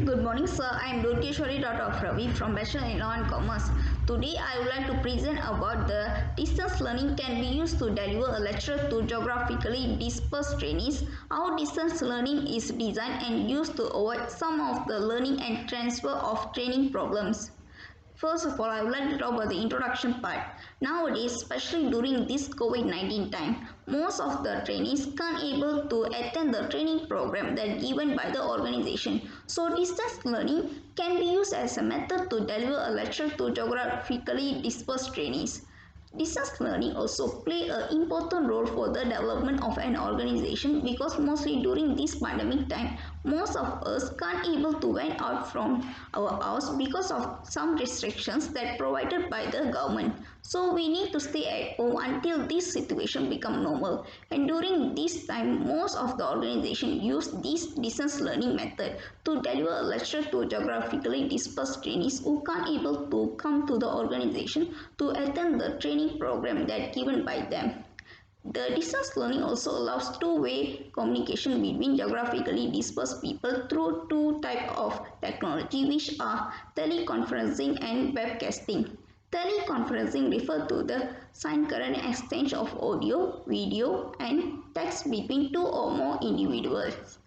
Good morning, sir. I am Durkeshwari Ravi from Bachelor in Law and Commerce. Today, I would like to present about the distance learning can be used to deliver a lecture to geographically dispersed trainees. How distance learning is designed and used to avoid some of the learning and transfer of training problems. First of all, I would like to talk about the introduction part. Nowadays, especially during this COVID-19 time, most of the trainees can't able to attend the training program that given by the organization. So, distance learning can be used as a method to deliver a lecture to geographically dispersed trainees. Distance learning also play an important role for the development of an organization because mostly during this pandemic time, most of us can't able to went out from our house because of some restrictions that provided by the government. So we need to stay at home until this situation become normal. And during this time, most of the organization use this distance learning method to deliver a lecture to geographically dispersed trainees who can't able to come to the organization to attend the training program that given by them. The distance learning also allows two-way communication between geographically dispersed people through two types of technology which are teleconferencing and webcasting. Teleconferencing refers to the concurrent exchange of audio, video and text between two or more individuals.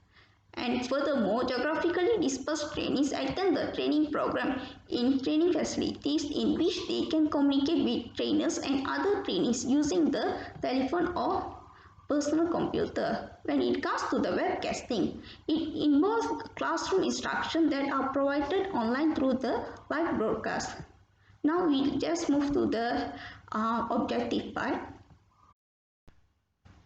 And furthermore, geographically dispersed trainees attend the training program in training facilities in which they can communicate with trainers and other trainees using the telephone or personal computer. When it comes to the webcasting, it involves classroom instruction that are provided online through the live broadcast. Now we just move to the objective part.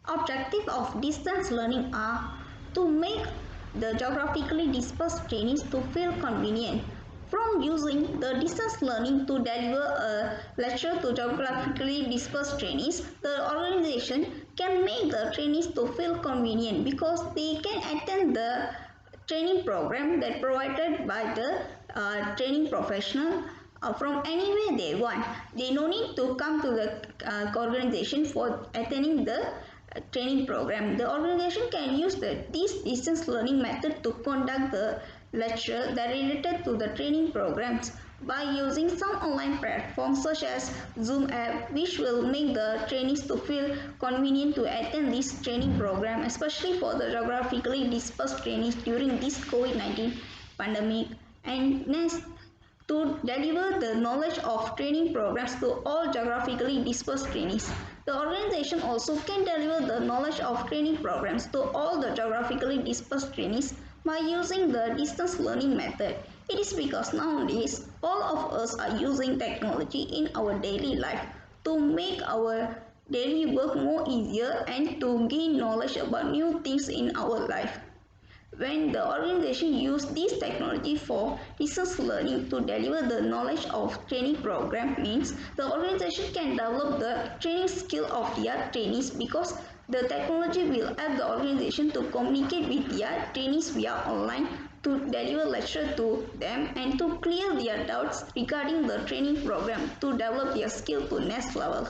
Objective of distance learning are to make the geographically dispersed trainees to feel convenient. From using the distance learning to deliver a lecture to geographically dispersed trainees, the organization can make the trainees to feel convenient because they can attend the training program that provided by the training professional from anywhere they want. They no need to come to the organization for attending the training program. The organization can use this distance learning method to conduct the lecture that related to the training programs by using some online platforms such as Zoom app, which will make the trainees to feel convenient to attend this training program, especially for the geographically dispersed trainees during this COVID-19 pandemic. And next, to deliver the knowledge of training programs to all geographically dispersed trainees. The organization also can deliver the knowledge of training programs to all the geographically dispersed trainees by using the distance learning method. It is because nowadays all of us are using technology in our daily life to make our daily work more easier and to gain knowledge about new things in our life. When the organization use this technology for distance learning to deliver the knowledge of training program means the organization can develop the training skill of their trainees because the technology will help the organization to communicate with their trainees via online to deliver lecture to them and to clear their doubts regarding the training program to develop their skill to next level.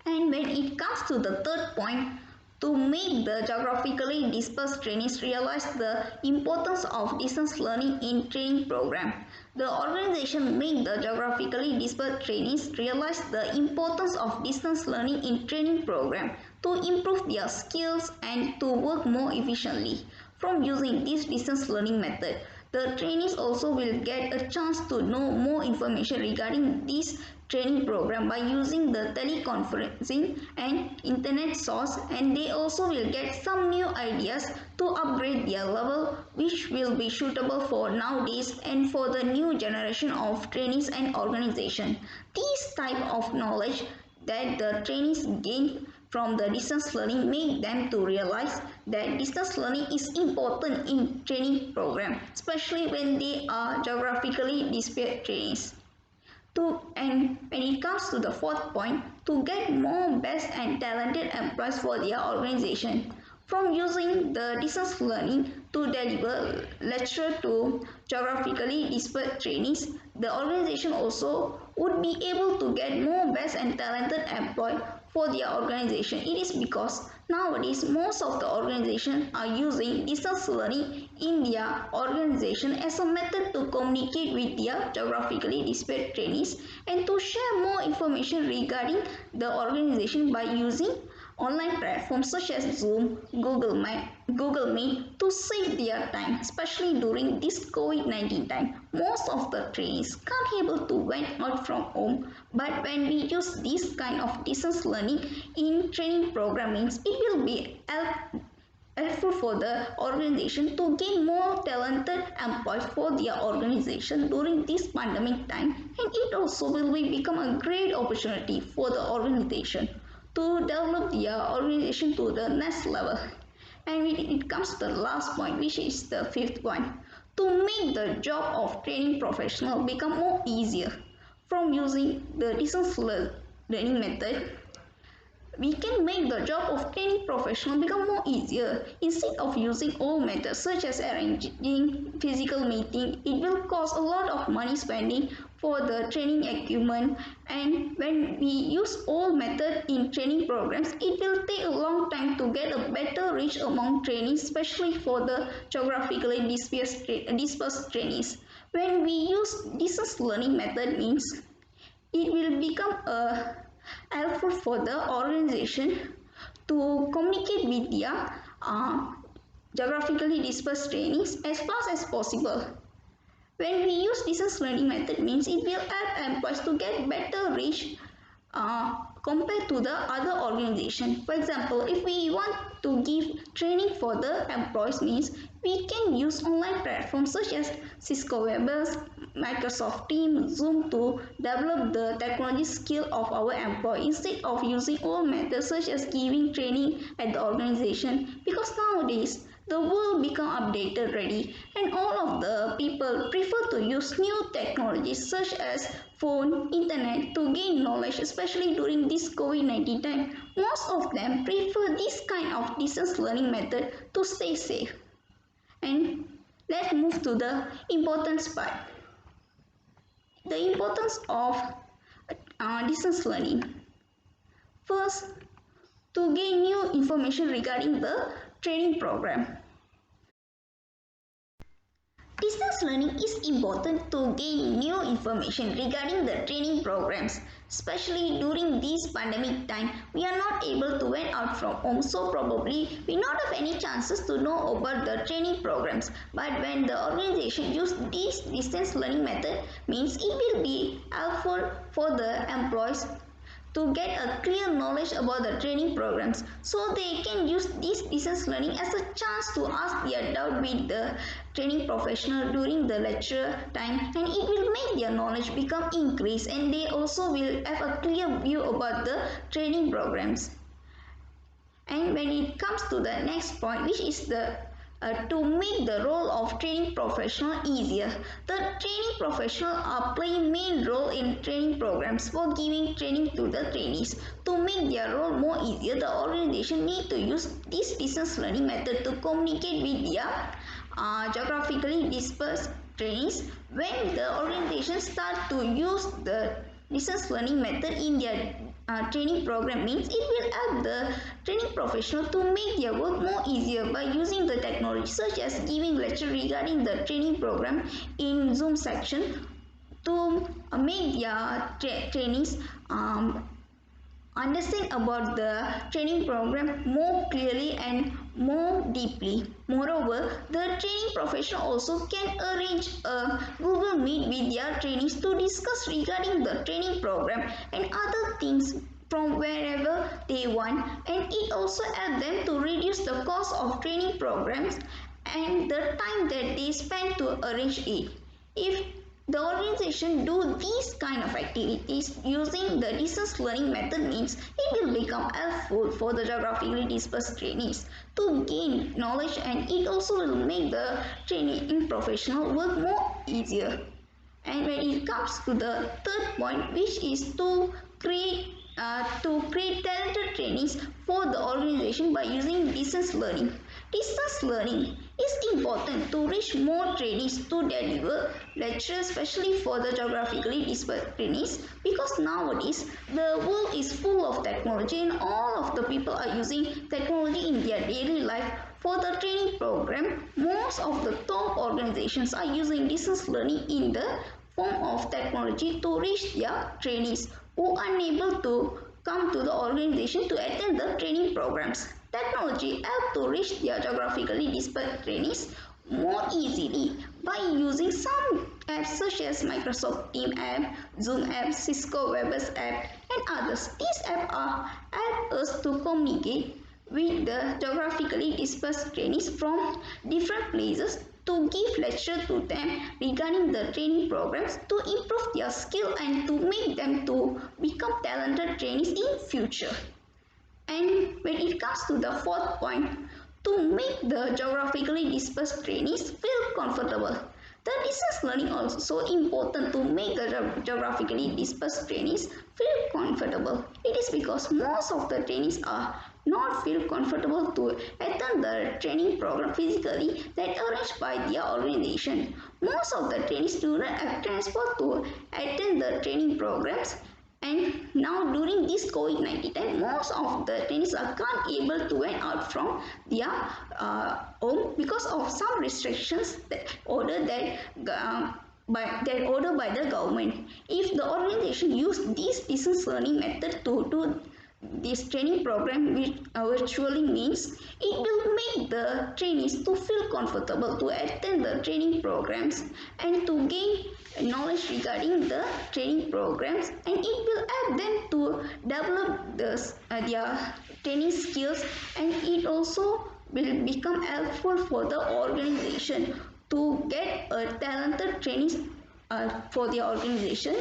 And when it comes to the third point, to make the geographically dispersed trainees realize the importance of distance learning in training program. The organization make the geographically dispersed trainees realize the importance of distance learning in training program to improve their skills and to work more efficiently. From using this distance learning method, the trainees also will get a chance to know more information regarding this training program by using the teleconferencing and internet source, and they also will get some new ideas to upgrade their level which will be suitable for nowadays and for the new generation of trainees and organization. This type of knowledge that the trainees gain from the distance learning make them to realize that distance learning is important in training program, especially when they are geographically dispersed trainees. And when it comes to the fourth point, to get more best and talented employees for their organization. From using the distance learning to deliver lecture to geographically dispersed trainees, the organization also would be able to get more best and talented employees for their organization. It is because nowadays most of the organizations are using distance learning India organization as a method to communicate with their geographically dispersed trainees and to share more information regarding the organization by using online platforms such as Zoom, Google Meet to save their time, especially during this COVID-19 time. Most of the trainees can't able to went out from home, but when we use this kind of distance learning in training programming, it will be helpful for the organization to gain more talented employees for their organization during this pandemic time, and it also will become a great opportunity for the organization to develop their organization to the next level. And when it comes to the last point, which is the fifth one, to make the job of training professional become more easier from using the distance learning method, we can make the job of training professional become more easier. Instead of using old methods such as arranging physical meeting, it will cost a lot of money spending for the training equipment, and when we use old method in training programs, it will take a long time to get a better reach among trainees, especially for the geographically dispersed trainees. When we use distance learning method means it will become helpful for the organization to communicate with their geographically dispersed trainees as fast as possible. When we use distance learning method means it will help employees to get better reach compared to the other organization. For example, if we want to give training for the employees means we can use online platforms such as Cisco Webex, Microsoft Teams, Zoom to develop the technology skill of our employees instead of using old methods such as giving training at the organization, because nowadays the world become updated ready and all of the people prefer to use new technologies such as phone, internet to gain knowledge, especially during this COVID-19 time. Most of them prefer this kind of distance learning method to stay safe. And let's move to the importance part. The importance of distance learning. First, to gain new information regarding the training program. Distance learning is important to gain new information regarding the training programs, especially during this pandemic time. We are not able to went out from home, so probably we not have any chances to know about the training programs. But when the organization use this distance learning method, means it will be helpful for the employees to get a clear knowledge about the training programs, so they can use this distance learning as a chance to ask their doubt with the training professional during the lecture time, and it will make their knowledge become increased, and they also will have a clear view about the training programs. And when it comes to the next point, which is the to make the role of training professional easier, the training professional are playing main role in training programs for giving training to the trainees. To make their role more easier, the organization need to use this distance learning method to communicate with their geographically dispersed trainees. When the organization start to use the distance learning method in their training program means it will help the training professional to make their work more easier by using the technology such as giving lecture regarding the training program in Zoom section to make their trainees understand about the training program more clearly and more deeply. Moreover, the training professional also can arrange a Google Meet with their trainees to discuss regarding the training program and other things from wherever they want, and it also helps them to reduce the cost of training programs and the time that they spend to arrange it. If the organization do these kind of activities using the distance learning method means it will become helpful for the geographically dispersed trainees to gain knowledge, and it also will make the training professional work more easier. And when it comes to the third point, which is to create talented trainees for the organization by using distance learning. Distance learning is important to reach more trainees to deliver lectures, especially for the geographically dispersed trainees, because nowadays the world is full of technology and all of the people are using technology in their daily life For the training program, most of the top organizations are using distance learning in the form of technology to reach their trainees who are unable to come to the organization to attend the training programs. Technology helps to reach their geographically dispersed trainees more easily by using some apps such as Microsoft Team app, Zoom app, Cisco Webex app, and others. These apps help us to communicate with the geographically dispersed trainees from different places to give lecture to them regarding the training programs to improve their skill and to make them to become talented trainees in future. And when it comes to the fourth point, to make the geographically dispersed trainees feel comfortable. The distance learning also important to make the geographically dispersed trainees feel comfortable. It is because most of the trainees are not feel comfortable to attend the training program physically that arranged by their organization. Most of the trainees do not have transport to attend the training programs, and now during this COVID-19 time, most of the trainees are can't able to went out from their home because of some restrictions that ordered by the government. If the organization use this distance learning method to do this training program, which virtually means it will make the trainees to feel comfortable to attend the training programs and to gain knowledge regarding the training programs, and it will help them to develop their training skills, and it also will become helpful for the organization to get a talented trainees for the organization.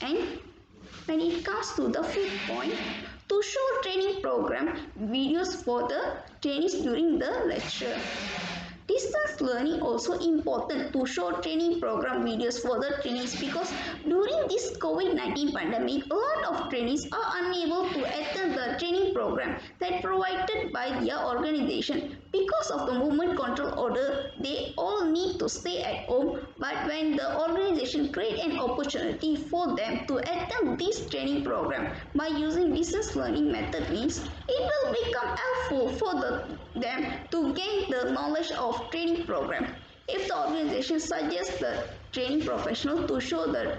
And when it comes to the fifth point, to show training program videos for the trainees during the lecture. Distance learning also important to show training program videos for the trainees because during this COVID-19 pandemic, a lot of trainees are unable to attend the training program that provided by their organization. Because of the movement control order, they all need to stay at home, but when the organization create an opportunity for them to attend this training program by using distance learning method means it will become helpful for them to gain the knowledge of training program. If the organization suggests the training professional to show the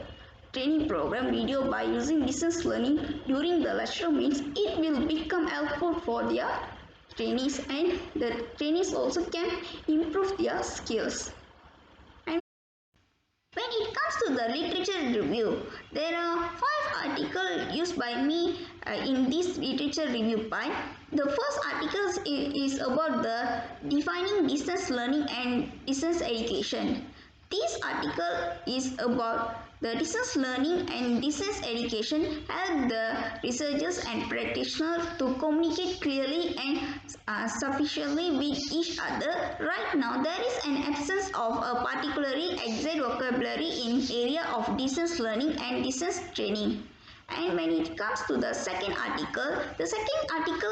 training program video by using distance learning during the lecture means it will become helpful for their trainees, and the trainees also can improve their skills. And when it comes to the literature review, there are 5 articles used by me in this literature review part. The first article is about the defining distance learning and distance education. This article is about the distance learning and distance education help the researchers and practitioners to communicate clearly and sufficiently with each other. Right now, there is an absence of a particularly exact vocabulary in area of distance learning and distance training. And when it comes to the second article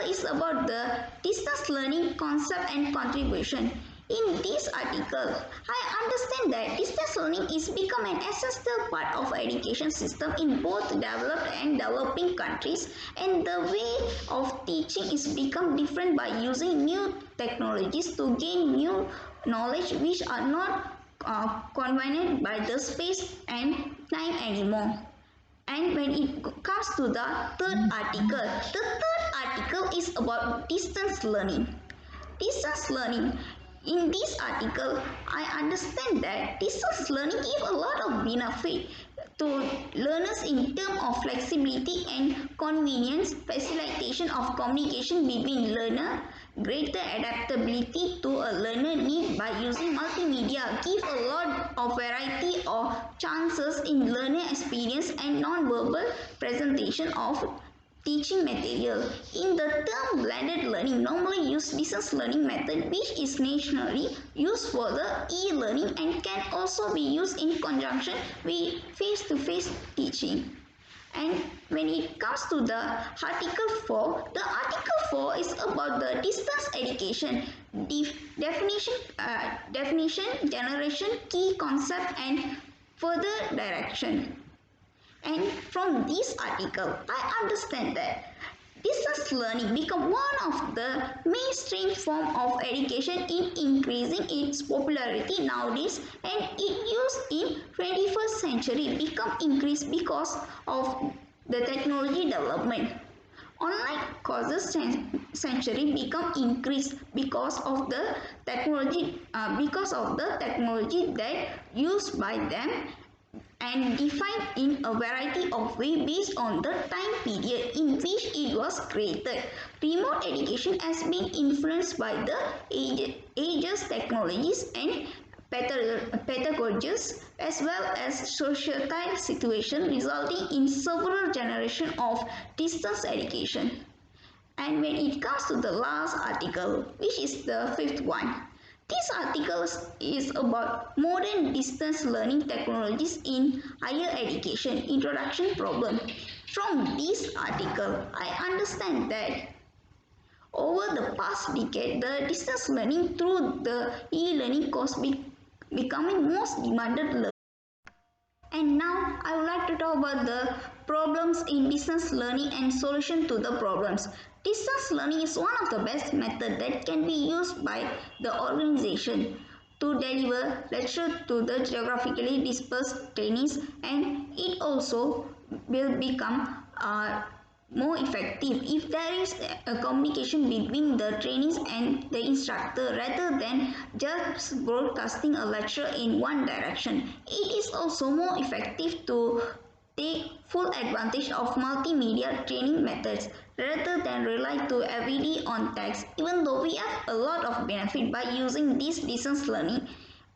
is about the distance learning concept and contribution. In this article, I understand that distance learning is become an essential part of education system in both developed and developing countries, and the way of teaching is become different by using new technologies to gain new knowledge which are not confined by the space and time anymore. And when it comes to the third article is about distance learning. Distance learning. In this article, I understand that distance learning gives a lot of benefit to learners in terms of flexibility and convenience, facilitation of communication between learner, greater adaptability to a learner need by using multimedia, give a lot of variety of chances in learner experience and non-verbal presentation of teaching material. In the term blended learning, normally use distance learning method which is nationally used for the e-learning and can also be used in conjunction with face-to-face teaching. And when it comes to the article 4, the article 4 is about the distance education, definition, generation, key concept and further direction. And from this article, I understand that Distance learning become one of the mainstream form of education in increasing its popularity nowadays, and its use in 21st century become increased because of the technology development. Online courses century become increased because of the technology that used by them and defined in a variety of ways based on the time period in which it was created. Remote education has been influenced by the ages, technologies, and pedagogies as well as societal situation, resulting in several generations of distance education. And when it comes to the last article, which is the fifth one, this article is about modern distance learning technologies in higher education introduction problem. From this article, I understand that over the past decade, the distance learning through the e-learning course becoming most demanded. And now I would like to talk about the problems in distance learning and solution to the problems. Distance learning is one of the best methods that can be used by the organization to deliver lecture to the geographically dispersed trainees, and it also will become more effective if there is a communication between the trainees and the instructor rather than just broadcasting a lecture in one direction. It is also more effective to take full advantage of multimedia training methods rather than rely too heavily on text. Even though we have a lot of benefit by using this distance learning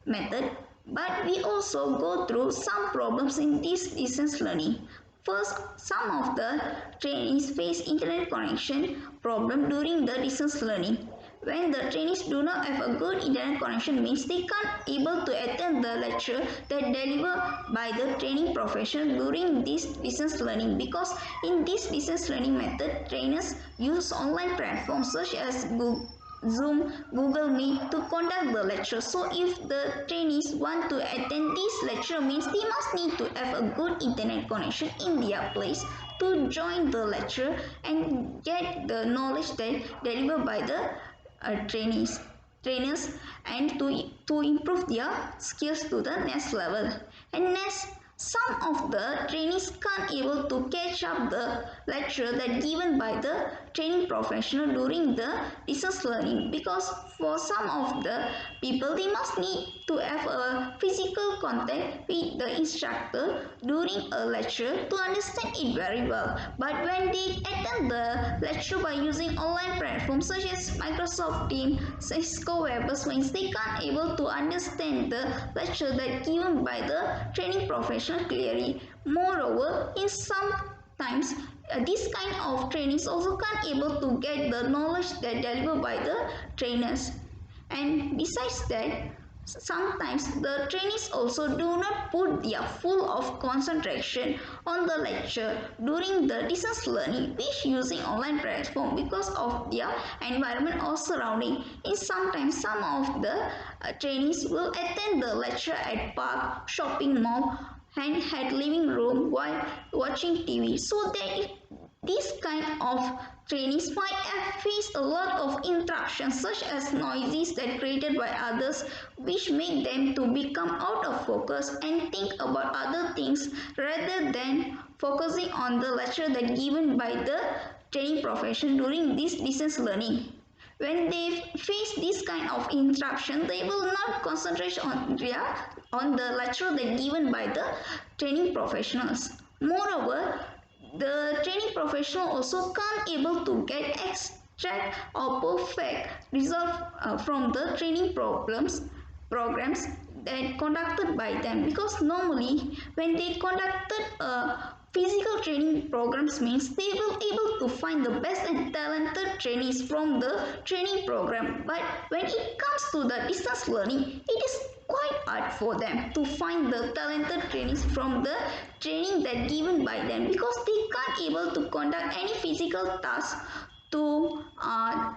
method, but we also go through some problems in this distance learning. First, some of the trainees face internet connection problem during the distance learning. When the trainees do not have a good internet connection means they can't able to attend the lecture that delivered by the training professional during this distance learning, because in this distance learning method, trainers use online platforms such as Google, Zoom, Google Meet to conduct the lecture. So if the trainees want to attend this lecture means they must need to have a good internet connection in their place to join the lecture and get the knowledge that delivered by the trainers, and to improve their skills to the next level. And next, some of the trainees can't able to catch up the lecture that given by the training professional during the distance learning, because for some of the people they must need to have a physical contact with the instructor during a lecture to understand it very well. But when they attend the lecture by using online platforms such as Microsoft Teams, Cisco Webex means they can't able to understand the lecture that given by the training professional clearly. Moreover, in some times this kind of trainings also can't able to get the knowledge that delivered by the trainers. And besides that, sometimes the trainees also do not put their full of concentration on the lecture during the distance learning which using online platform because of their environment or surrounding. In sometimes some of the trainees will attend the lecture at park, shopping mall, and had living room while watching TV. So that this kind of trainees might have faced a lot of interruptions such as noises that created by others, which make them to become out of focus and think about other things rather than focusing on the lecture that given by the training profession during this distance learning. When they face this kind of interruption, they will not concentrate on the lecture that given by the training professionals. Moreover, the training professional also can't able to get extract or perfect result from the training programs that conducted by them, because normally when they conducted physical training programs means they will able to find the best and talented trainees from the training program, but when it comes to the distance learning it is quite hard for them to find the talented trainees from the training that given by them, because they can't able to conduct any physical task to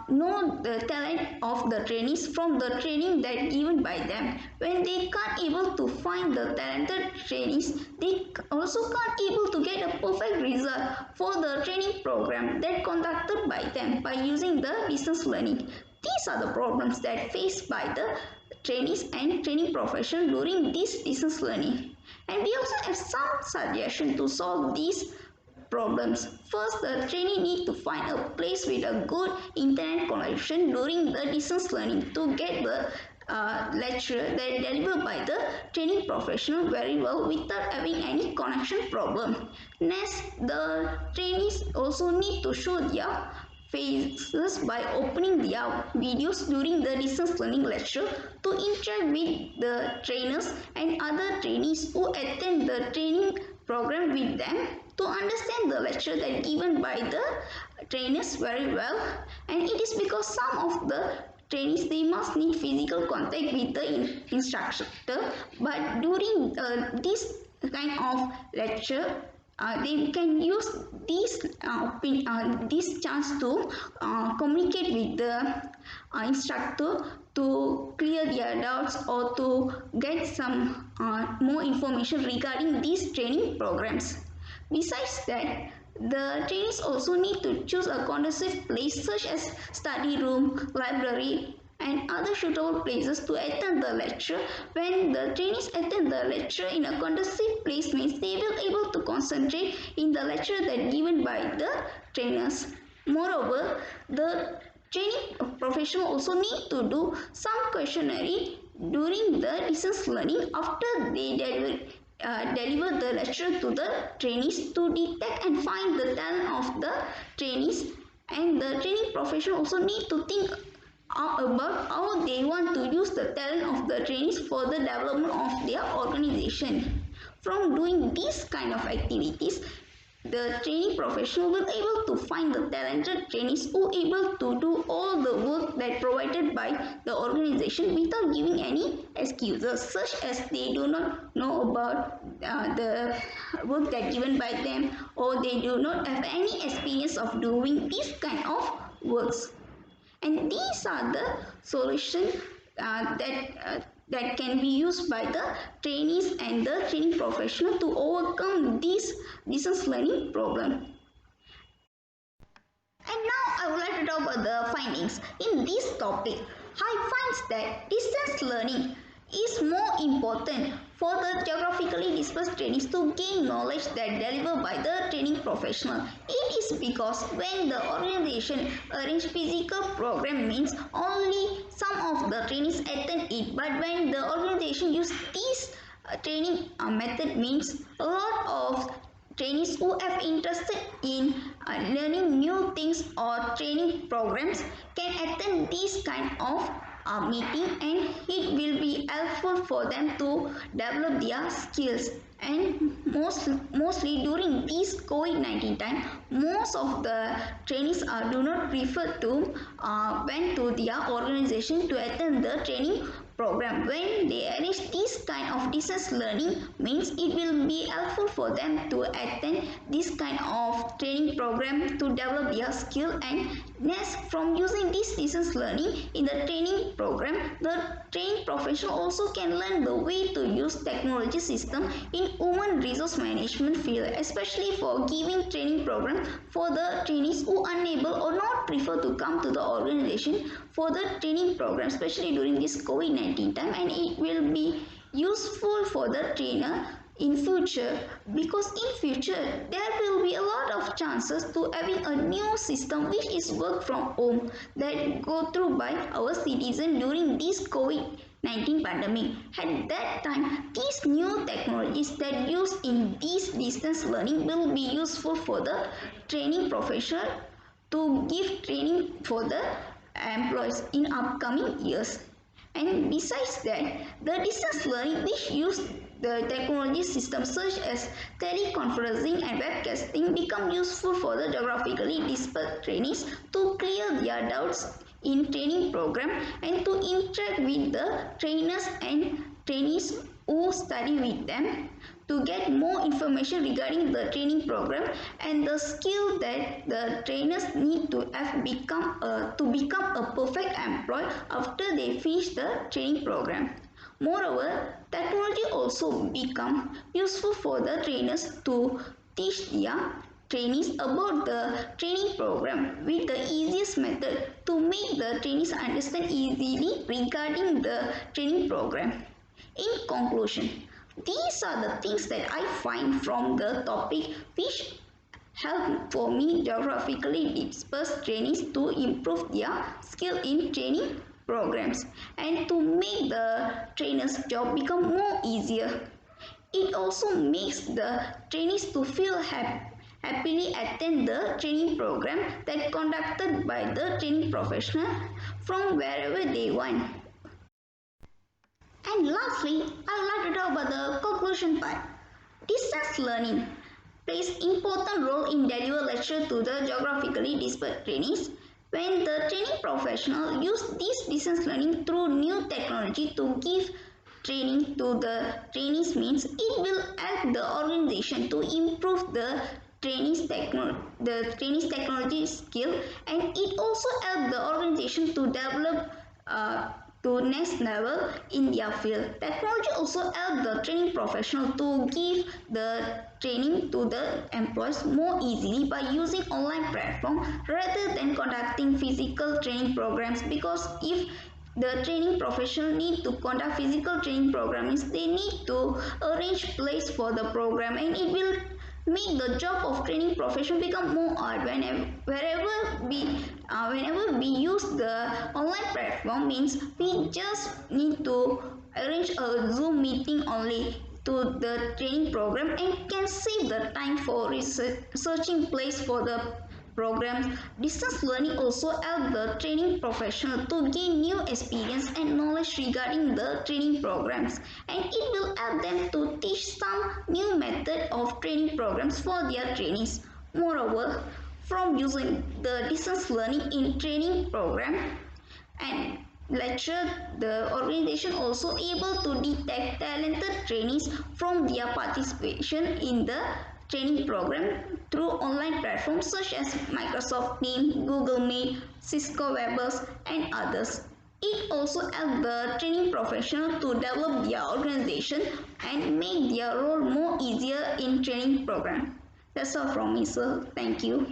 know the talent of the trainees from the training that given by them. When they can't able to find the talented trainees, they also can't able to get a perfect result for the training program that conducted by them by using the distance learning. These are the problems that faced by the trainees and training profession during this distance learning. And we also have some suggestion to solve these problems. First, the trainee need to find a place with a good internet connection during the distance learning to get the lecture that delivered by the training professional very well without having any connection problem. Next, the trainees also need to show their faces by opening their videos during the distance learning lecture to interact with the trainers and other trainees who attend the training program with them to understand the lecture that given by the trainers very well. And it is because some of the trainees they must need physical contact with the instructor, but during this kind of lecture they can use this chance to communicate with the instructor to clear their doubts or to get some more information regarding these training programs. Besides that, the trainees also need to choose a conducive place such as study room, library, and other suitable places to attend the lecture. When the trainees attend the lecture in a conducive place means they will able to concentrate in the lecture that given by the trainers. Moreover, the training professional also need to do some questionnaire during the distance learning after they deliver the lecture to the trainees to detect and find the talent of the trainees. And the training professional also need to think about how they want to use the talent of the trainees for the development of their organization. From doing these kind of activities, the training professional will able to find the talented trainees who able to do all the work that provided by the organization without giving any excuses, such as they do not know about the work that given by them, or they do not have any experience of doing this kind of works. And these are the solutions that can be used by the trainees and the training professional to overcome this distance learning problem. And now I would like to talk about the findings. In this topic, I find that distance learning is more important for the geographically dispersed trainees to gain knowledge that delivered by the training professional. It is because when the organization arrange physical program means only some of the trainees attend it, but when the organization use this training method means a lot of trainees who have interested in learning new things or training programs can attend this kind of meeting, and it will be helpful for them to develop their skills. And mostly during this COVID-19 time, most of the trainees do not prefer to went to their organization to attend the training program. When they arrange this kind of distance learning means it will be helpful for them to attend this kind of training program to develop their skill. And next, from using this distance learning in the training program, the training professional also can learn the way to use technology system in human resource management field, especially for giving training program for the trainees who unable or not prefer to come to the organization for the training program, especially during this COVID-19 time. And it will be useful for the trainer in future, because in future there will be a lot of chances to having a new system which is work from home that go through by our citizen during this COVID-19 pandemic. At that time, these new technologies that used in this distance learning will be useful for the training professional to give training for the employees in upcoming years. And besides that, the distance learning which use the technology systems such as teleconferencing and webcasting become useful for the geographically dispersed trainees to clear their doubts in training program and to interact with the trainers and trainees who study with them to get more information regarding the training program and the skill that the trainers need to have to become a perfect employee after they finish the training program. Moreover, technology also become useful for the trainers to teach their trainees about the training program with the easiest method to make the trainees understand easily regarding the training program. In conclusion, these are the things that I find from the topic which help for me geographically dispersed trainees to improve their skill in training programs and to make the trainers job become more easier. It also makes the trainees to feel happily attend the training program that conducted by the training professional from wherever they want. And lastly, I would like to talk about the conclusion part. Distance learning plays important role in deliver lecture to the geographically dispersed trainees. When the training professional use this distance learning through new technology to give training to the trainees means it will help the organization to improve the trainees technology skill, and it also help the organization to develop to next level in their field. Technology also help the training professional to give the training to the employees more easily by using online platform rather than conducting physical training programs, because if the training professional need to conduct physical training programs, they need to arrange place for the program, and it will make the job of training professional become more hard. Whenever we use the online platform means we just need to arrange a Zoom meeting only to the training program and can save the time for searching place for the programs. Distance learning also help the training professional to gain new experience and knowledge regarding the training programs, and it will help them to teach some new method of training programs for their trainees. Moreover, from using the distance learning in training program and lecture, the organization also able to detect talented trainees from their participation in the training program through online platforms such as Microsoft Teams, Google Meet, Cisco Webex, and others. It also helps the training professional to develop their organization and make their role more easier in training program. That's all from me, sir. Thank you.